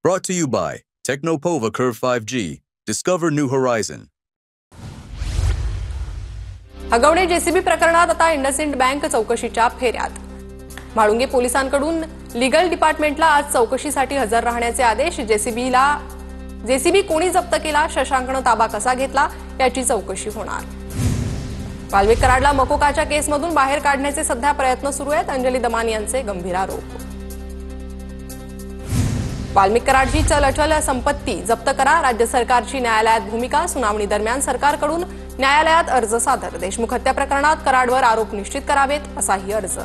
Brought to you by Technopova Curve 5G. Discover new horizon. Hagawane JCB प्रकरणात आता IndusInd bank चौकशीच्या फेऱ्यात। म्हाळुंगे पोलिसांकडून लीगल डिपार्टमेंटला आज चौकशीसाठी हजर राहण्याचे आदेश। जेसीबी कोणी जप्त केला, शशांकनं ताबा कसा घेतला याची चौकशी होणार। वाल्मिक कराडला मकोकाच्या केसमधून बाहेर काढण्याचे सध्या प्रयत्न सुरू आहेत। अंजली दमानी यांचे गंभीर आरोप। वाल्मिक कराडची चलअचल संपत्ती जप्त करा, राज्य सरकारची न्यायालयात भूमिका। सुनावणी दरम्यान सरकारकडून न्यायालयात अर्ज सादर। देशमुख हत्या प्रकरणात कराडवर आरोप निश्चित करावेत असाही अर्ज।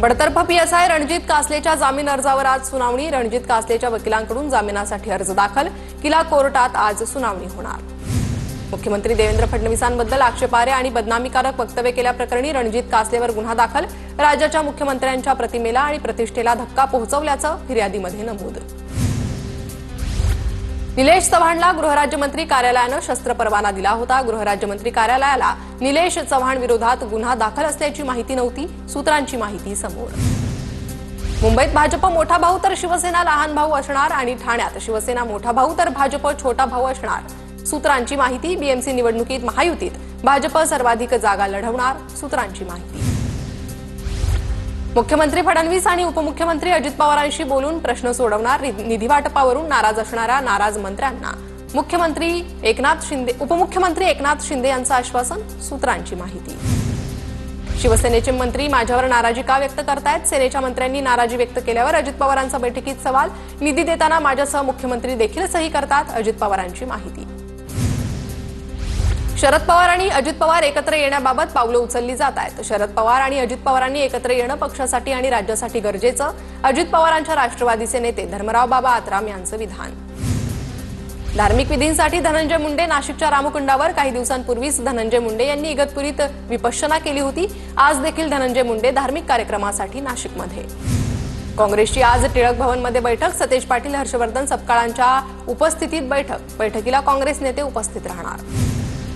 बडतर्फ पीएसआय रणजित कासलेच्या जामीन अर्जावर आज सुनावणी। रणजित कासलेच्या वकिलांकडून जामिनासाठी अर्ज दाखल। किला कोर्टात आज सुनावणी होणार। मुख्यमंत्री देवेंद्र फडणवीसांबद्दल आक्षेपार्ह आणि बदनामीकारक वक्तव्य केल्याप्रकरणी रणजित कासलेवर गुन्हा दाखल। राज्याच्या मुख्यमंत्र्यांच्या प्रतिमेला आणि प्रतिष्ठेला धक्का पोहोचवल्याचं फिर्यादीमध्ये नमूद। निलेश चव्हाणला गृहराज्यमंत्री कार्यालयानं शस्त्र परवाना दिला होता। गृहराज्यमंत्री कार्यालयाला निलेश चव्हाण विरोधात गुन्हा दाखल असल्याची माहिती नव्हती। सूत्रांची माहिती समोर। मुंबईत भाजप मोठा भाऊ तर शिवसेना लहान भाऊ असणार आणि ठाण्यात शिवसेना मोठा भाऊ तर भाजप छोटा भाऊ असणार। सूत्रांची माहिती। बीएमसी निवडणुकीत महायुतीत भाजप सर्वाधिक जागा लढवणार। सूत्रांची माहिती। मुख्यमंत्री फडणवीस आणि उपमुख्यमंत्री अजित पवारांशी बोलून प्रश्न सोडवणार। निधी वाटपावरून नाराज असणाऱ्या नाराज मंत्र्यांना उपमुख्यमंत्री एकनाथ शिंदे यांचं आश्वासन। सूत्रांची माहिती। शिवसेनेचे मंत्री माझ्यावर नाराजी का व्यक्त करतायत? सेनेच्या मंत्र्यांनी नाराजी व्यक्त केल्यावर अजित पवारांचा बैठकीत सवाल। निधी देताना माझ्यासह मुख्यमंत्री देखील सही करतात। अजित पवारांची माहिती। शरद पवार आणि अजित पवार एकत्र येण्याबाबत पावलं उचलली जात आहेत। शरद पवार आणि अजित पवारांनी एकत्र येणं पक्षासाठी आणि राज्यासाठी गरजेचं। अजित पवारांच्या राष्ट्रवादीचे नेते धर्मराव बाबा आत्राम यांचं विधान। धार्मिक विधींसाठी धनंजय मुंडे नाशिकच्या रामकुंडावर। काही दिवसांपूर्वीच धनंजय मुंडे यांनी इगतपुरीत विपश्यना केली होती। आज देखील धनंजय मुंडे धार्मिक कार्यक्रमासाठी नाशिकमध्ये। काँग्रेसची आज टिळक भवनमध्ये बैठक। सतेज पाटील, हर्षवर्धन सपकाळांच्या उपस्थितीत बैठकीला काँग्रेस नेते उपस्थित राहणार।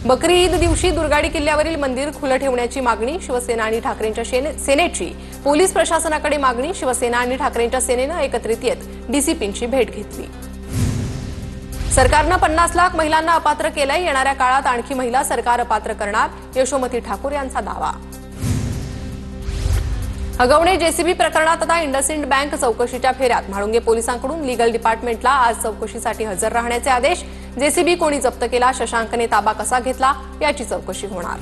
बकरी ईद दिवशी दुर्गाडी किल्ल्यावरील मंदिर खुलं ठेवण्याची मागणी। शिवसेना आणि ठाकरेंच्या सेनेची पोलीस प्रशासनाकडे मागणी। शिवसेना आणि ठाकरेंच्या सेनेनं एकत्रित येत डीसीपींची भेट घेतली। सरकारनं 50 लाख महिलांना अपात्र केलंय। येणाऱ्या काळात आणखी महिला सरकार अपात्र करणार। यशोमती ठाकूर यांचा दावा। हगवणे जेसीबी प्रकरणात आता इंडसइंड बँक चौकशीच्या फेऱ्यात। म्हाळुंगे पोलिसांकडून लीगल डिपार्टमेंटला आज चौकशीसाठी हजर राहण्याचे आदेश। जेसीबी कोणी जप्त केला, शशांकने ताबा कसा घेतला याची चौकशी होणार।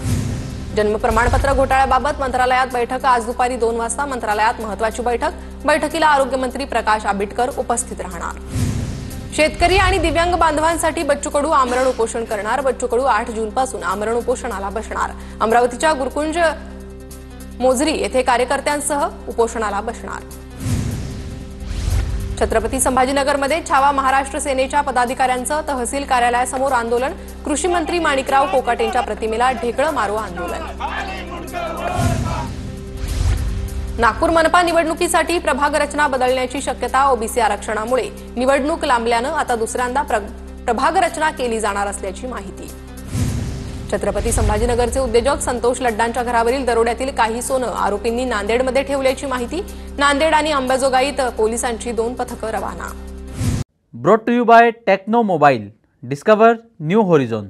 जन्म प्रमाणपत्र घोटाळ्याबाबत मंत्रालयात बैठक। आज दुपारी 2 वाजता मंत्रालयात महत्त्वाची बैठक। बैठकीला आरोग्यमंत्री प्रकाश आंबेडकर उपस्थित राहणार। शेतकरी आणि दिव्यांग बांधवांसाठी बच्चू कडू आमरण उपोषण करणार। बच्चू कडू 8 जूनपासून आमरण उपोषणाला बसणार। अमरावतीच्या गुरुकुंज मोझरी येथे कार्यकर्त्यांसह उपोषणाला बसणार। छत्रपती संभाजीनगरमध्ये छावा महाराष्ट्र सेनेच्या पदाधिकाऱ्यांचं तहसील कार्यालयासमोर आंदोलन। कृषी मंत्री माणिकराव कोकाटेंच्या प्रतिमेला ढेकळं मारो आंदोलन। नागपूर मनपा निवडणुकीसाठी प्रभाग रचना बदलण्याची शक्यता। ओबीसी आरक्षणामुळे निवडणूक लांबल्यानं आता दुसऱ्यांदा प्रभाग रचना केली जाणार असल्याची माहिती। छत्रपती संभाजीनगरचे उद्योजक संतोष लड्डांच्या घरावरील दरोड्यातील काही सोनं आरोपींनी नांदेडमध्ये ठेवल्याची माहिती। नांदेड आणि अंबाजोगाईत पोलिसांची 2 पथकं रवाना। Brought to you by Tecno mobile. Discover new होरिझॉन।